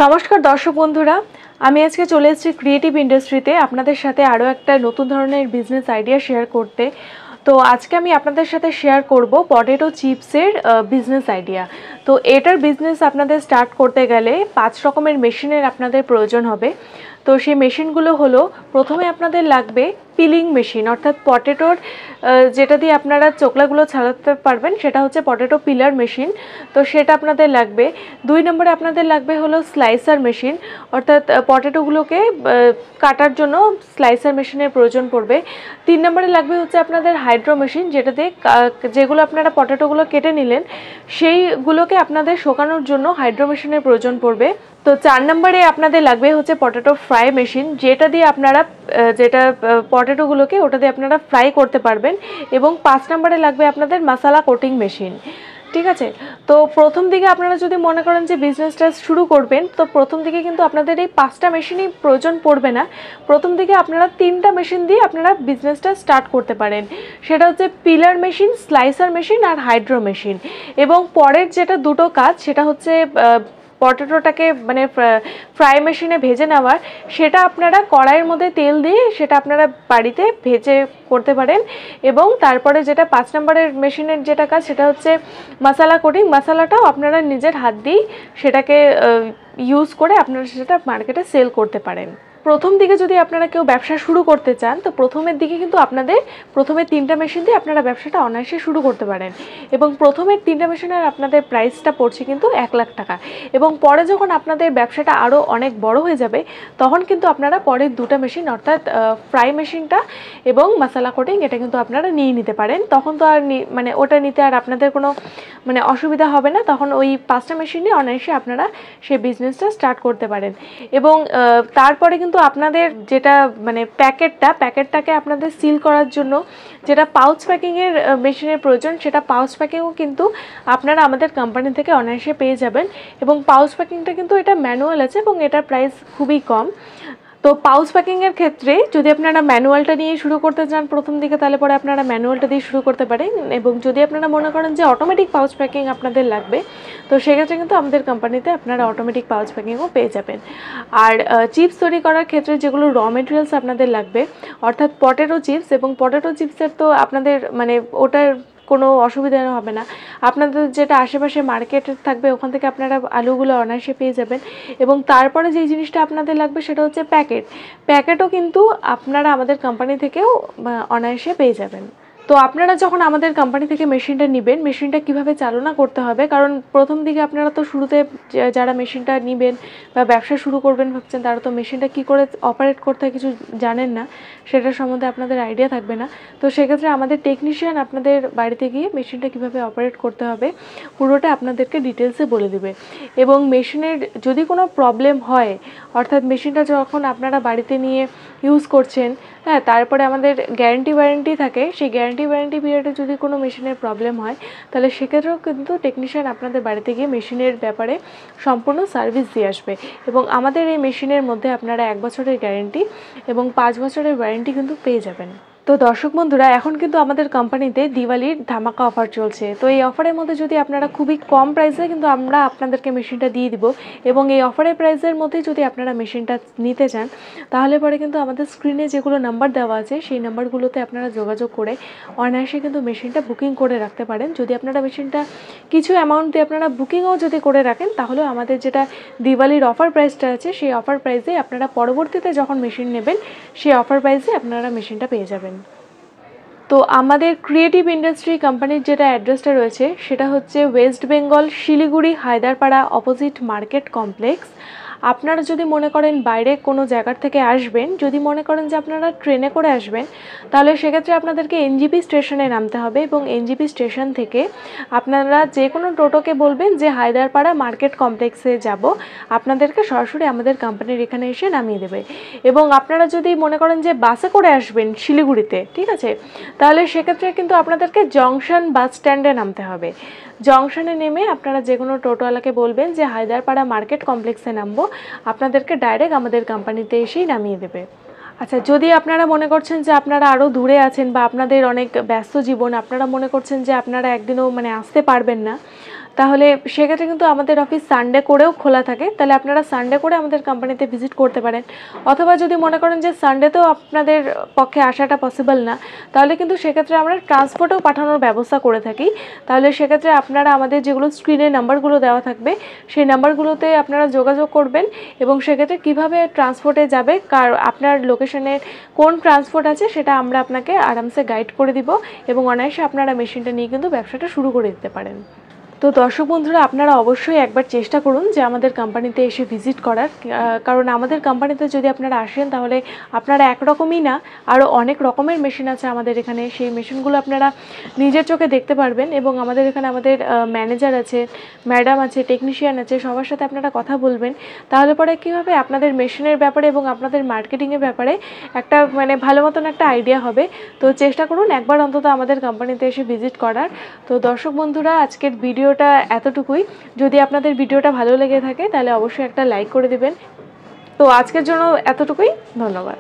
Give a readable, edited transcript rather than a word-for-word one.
নমস্কার দর্শক বন্ধুরা, আমি আজকে চলে এসেছি ক্রিয়েটিভ ইন্ডাস্ট্রিতে আপনাদের সাথে আরও একটা নতুন ধরনের বিজনেস আইডিয়া শেয়ার করতে। তো আজকে আমি আপনাদের সাথে শেয়ার করব পটেটো চিপসের বিজনেস আইডিয়া। তো এটার বিজনেস আপনাদের স্টার্ট করতে গেলে 5 রকমের মেশিনের আপনাদের প্রয়োজন হবে। তো সেই মেশিনগুলো হলো, প্রথমে আপনাদের লাগবে পিলিং মেশিন, অর্থাৎ পটেটোর যেটা দিয়ে আপনারা চোকলাগুলো ছাড়াতে পারবেন সেটা হচ্ছে পটেটো পিলার মেশিন। তো সেটা আপনাদের লাগবে। 2 নম্বরে আপনাদের লাগবে হলো স্লাইসার মেশিন, অর্থাৎ পটেটোগুলোকে কাটার জন্য স্লাইসার মেশিনের প্রয়োজন পড়বে। 3 নম্বরে লাগবে হচ্ছে আপনাদের হাইড্রো মেশিন, যেটা দিয়ে যেগুলো আপনারা পটেটোগুলো কেটে নিলেন সেইগুলোকে আপনাদের শোকানোর জন্য হাইড্রো মেশিনের প্রয়োজন পড়বে। তো 4 নম্বরে আপনাদের লাগবে হচ্ছে পটেটো ফ্রাই মেশিন, যেটা দিয়ে আপনারা পটেটোগুলোকে ওটা দিয়ে আপনারা ফ্রাই করতে পারবেন। এবং 5 নম্বরে লাগবে আপনাদের মশলা কোটিং মেশিন। ঠিক আছে, তো প্রথম দিকে আপনারা যদি মনে করেন যে বিজনেসটা শুরু করবেন, তো প্রথম দিকে কিন্তু আপনাদের এই 5টা মেশিনই প্রয়োজন পড়বে না। প্রথম দিকে আপনারা 3টা মেশিন দিয়ে আপনারা বিজনেসটা স্টার্ট করতে পারেন। সেটা হচ্ছে পিলার মেশিন, স্লাইসার মেশিন আর হাইড্রো মেশিন। এবং পরের যেটা দুটো কাজ সেটা হচ্ছে পটেটোটাকে মানে ফ্রাই মেশিনে ভেজে নেওয়ার, সেটা আপনারা কড়াইয়ের মধ্যে তেল দিয়ে সেটা আপনারা বাড়িতে ভেজে করতে পারেন। এবং তারপরে যেটা 5 নম্বরের মেশিনের যেটা কাজ সেটা হচ্ছে মশলা কোটিং। মশলাটাও আপনারা নিজের হাত দিয়েই সেটাকে ইউজ করে আপনারা সেটা মার্কেটে সেল করতে পারেন। প্রথম দিকে যদি আপনারা কেউ ব্যবসা শুরু করতে চান, তো প্রথমের দিকে কিন্তু আপনাদের প্রথমে 3টা মেশিন দিয়ে আপনারা ব্যবসাটা অনায়াসে শুরু করতে পারেন। এবং প্রথমের 3টা মেশিনের আপনাদের প্রাইসটা পড়ছে কিন্তু 1 লাখ টাকা। এবং পরে যখন আপনাদের ব্যবসাটা আরও অনেক বড় হয়ে যাবে, তখন কিন্তু আপনারা পরের 2টা মেশিন, অর্থাৎ ফ্রাই মেশিনটা এবং মশলা কোটিং, এটা কিন্তু আপনারা নিয়ে নিতে পারেন। তখন তো আর মানে ওটা নিতে আর আপনাদের কোনো মানে অসুবিধা হবে না। তখন ওই 5টা মেশিন নিয়ে অনায়াসে আপনারা সেই বিজনেসটা স্টার্ট করতে পারেন। এবং তারপরে কিন্তু আপনাদের যেটা মানে প্যাকেটটাকে আপনাদের সিল করার জন্য যেটা পাউচ প্যাকিংয়ের মেশিনের প্রয়োজন, সেটা পাউচ প্যাকিংও কিন্তু আপনারা আমাদের কোম্পানি থেকে অনায়াসে পেয়ে যাবেন। এবং পাউচ প্যাকিংটা কিন্তু এটা ম্যানুয়াল আছে এবং এটার প্রাইস খুবই কম। তো পাউচ প্যাকিংয়ের ক্ষেত্রে যদি আপনারা ম্যানুয়ালটা নিয়ে শুরু করতে চান প্রথম দিকে, তাহলে পরে আপনারা ম্যানুয়ালটা দিয়ে শুরু করতে পারেন। এবং যদি আপনারা মনে করেন যে অটোমেটিক পাউচ প্যাকিং আপনাদের লাগবে, তো সেক্ষেত্রে কিন্তু আমাদের কোম্পানিতে আপনারা অটোমেটিক পাউচ প্যাকিংও পেয়ে যাবেন। আর চিপস তৈরি করার ক্ষেত্রে যেগুলো র মেটেরিয়ালস আপনাদের লাগবে, অর্থাৎ পটেটো চিপস, এবং পটেটো চিপসের তো আপনাদের মানে ওটার কোনো অসুবিধা হবে না। আপনাদের যেটা আশেপাশে মার্কেট থাকবে ওখান থেকে আপনারা আলুগুলো অনায়াসে পেয়ে যাবেন। এবং তারপরে যেই জিনিসটা আপনাদের লাগবে সেটা হচ্ছে প্যাকেটও কিন্তু আপনারা আমাদের কোম্পানি থেকেও অনায়াসে পেয়ে যাবেন। তো আপনারা যখন আমাদের কোম্পানি থেকে মেশিনটা নেবেন, মেশিনটা কিভাবে চালনা করতে হবে, কারণ প্রথম দিকে আপনারা তো শুরুতে যারা মেশিনটা নেবেন বা ব্যবসা শুরু করবেন ভাবছেন, তারা তো মেশিনটা কী করে অপারেট করতে হয় কিছু জানেন না, সেটার সম্বন্ধে আপনাদের আইডিয়া থাকবে না। তো সেক্ষেত্রে আমাদের টেকনিশিয়ান আপনাদের বাড়িতে গিয়ে মেশিনটা কীভাবে অপারেট করতে হবে পুরোটা আপনাদেরকে ডিটেলসে বলে দেবে। এবং মেশিনের যদি কোনো প্রবলেম হয়, অর্থাৎ মেশিনটা যখন আপনারা বাড়িতে নিয়ে ইউজ করছেন, হ্যাঁ, তারপরে আমাদের গ্যারেন্টি ওয়ারেন্টি থাকে, সেই গ্যারেন্টি ওয়ারেন্টি পিরিয়ডে যদি কোনো মেশিনের প্রবলেম হয়, তাহলে সেক্ষেত্রেও কিন্তু টেকনিশিয়ান আপনাদের বাড়িতে গিয়ে মেশিনের ব্যাপারে সম্পূর্ণ সার্ভিস দিয়ে আসবে। এবং আমাদের এই মেশিনের মধ্যে আপনারা 1 বছরের গ্যারেন্টি এবং 5 বছরের ওয়ারেন্টি কিন্তু পেয়ে যাবেন। তো দর্শক বন্ধুরা, এখন কিন্তু আমাদের কোম্পানিতে দিওয়ালির ধামাকা অফার চলছে। তো এই অফারের মধ্যে যদি আপনারা খুবই কম প্রাইসে কিন্তু আমরা আপনাদেরকে মেশিনটা দিয়ে দিব। এবং এই অফারের প্রাইসের মধ্যেই যদি আপনারা মেশিনটা নিতে চান, তাহলে পরে কিন্তু আমাদের স্ক্রিনে যেগুলো নাম্বার দেওয়া আছে সেই নাম্বারগুলোতে আপনারা যোগাযোগ করে অনায়াসে কিন্তু মেশিনটা বুকিং করে রাখতে পারেন। যদি আপনারা মেশিনটা কিছু অ্যামাউন্ট দিয়ে আপনারা বুকিংও যদি করে রাখেন, তাহলে আমাদের যেটা দিওয়ালির অফার প্রাইসটা আছে সেই অফার প্রাইসে আপনারা পরবর্তীতে যখন মেশিন নেবেন সেই অফার প্রাইসে আপনারা মেশিনটা পেয়ে যাবেন। তো আমাদের ক্রিয়েটিভ ইন্ডাস্ট্রি কোম্পানির যেটা অ্যাড্রেসটা রয়েছে সেটা হচ্ছে West Bengal, Siliguri, Haiderpara, opposite market complex. আপনারা যদি মনে করেন বাইরে কোনো জায়গার থেকে আসবেন, যদি মনে করেন যে আপনারা ট্রেনে করে আসবেন, তাহলে সেক্ষেত্রে আপনাদেরকে এনজিপি স্টেশনে নামতে হবে। এবং এনজিপি স্টেশন থেকে আপনারা যে কোনো টোটোকে বলবেন যে হায়দারপাড়া মার্কেট কমপ্লেক্সে যাব, আপনাদেরকে সরাসরি আমাদের কোম্পানির এখানে এসে নামিয়ে দেবে। এবং আপনারা যদি মনে করেন যে বাসে করে আসবেন শিলিগুড়িতে, ঠিক আছে, তাহলে সেক্ষেত্রে কিন্তু আপনাদেরকে জংশন বাস স্ট্যান্ডে নামতে হবে। জংশনে নেমে আপনারা যে কোনো টোটোওয়ালাকে বলবেন যে হায়দারপাড়া মার্কেট কমপ্লেক্সে নামবো, আপনাদেরকে ডাইরেক্ট আমাদের কোম্পানিতে এসেই নামিয়ে দেবে। আচ্ছা, যদি আপনারা মনে করছেন যে আপনারা আরও দূরে আছেন বা আপনাদের অনেক ব্যস্ত জীবন, আপনারা মনে করছেন যে আপনারা একদিনও মানে আসতে পারবেন না, তাহলে সেক্ষেত্রে কিন্তু আমাদের অফিস সানডে করেও খোলা থাকে। তাহলে আপনারা সানডে করে আমাদের কোম্পানিতে ভিজিট করতে পারেন। অথবা যদি মনে করেন যে সানডেতেও আপনাদের পক্ষে আসাটা পসিবল না, তাহলে কিন্তু সেক্ষেত্রে আমরা ট্রান্সপোর্টেও পাঠানোর ব্যবস্থা করে থাকি। তাহলে সেক্ষেত্রে আপনারা আমাদের যেগুলো স্ক্রিনে নাম্বারগুলো দেওয়া থাকবে, সেই নাম্বারগুলোতে আপনারা যোগাযোগ করবেন এবং সেক্ষেত্রে কীভাবে ট্রান্সপোর্টে যাবে, আপনার লোকেশনে কোন ট্রান্সপোর্ট আছে সেটা আমরা আপনাকে আরামসে গাইড করে দিব এবং অনায়াসে আপনারা মেশিনটা নিয়ে কিন্তু ব্যবসাটা শুরু করে দিতে পারেন। তো দর্শক বন্ধুরা, আপনারা অবশ্যই একবার চেষ্টা করুন যে আমাদের কোম্পানিতে এসে ভিজিট করার, কারণ আমাদের কোম্পানিতে যদি আপনারা আসেন তাহলে আপনারা একরকমই না, আরও অনেক রকমের মেশিন আছে আমাদের এখানে। সেই মেশিনগুলো আপনারা নিজের চোখে দেখতে পারবেন এবং আমাদের এখানে আমাদের ম্যানেজার আছে, ম্যাডাম আছে, টেকনিশিয়ান আছে, সবার সাথে আপনারা কথা বলবেন। তাহলে পরে কী হবে, আপনাদের মেশিনের ব্যাপারে এবং আপনাদের মার্কেটিংয়ের ব্যাপারে একটা মানে ভালো মতন একটা আইডিয়া হবে। তো চেষ্টা করুন একবার অন্তত আমাদের কোম্পানিতে এসে ভিজিট করার। তো দর্শক বন্ধুরা, আজকের ভিডিওটা এতটুকুই। যদি আপনাদের ভিডিওটা ভালো লেগে থাকে তাহলে অবশ্যই একটা লাইক করে দেবেন। তো আজকের জন্য এতটুকুই, ধন্যবাদ।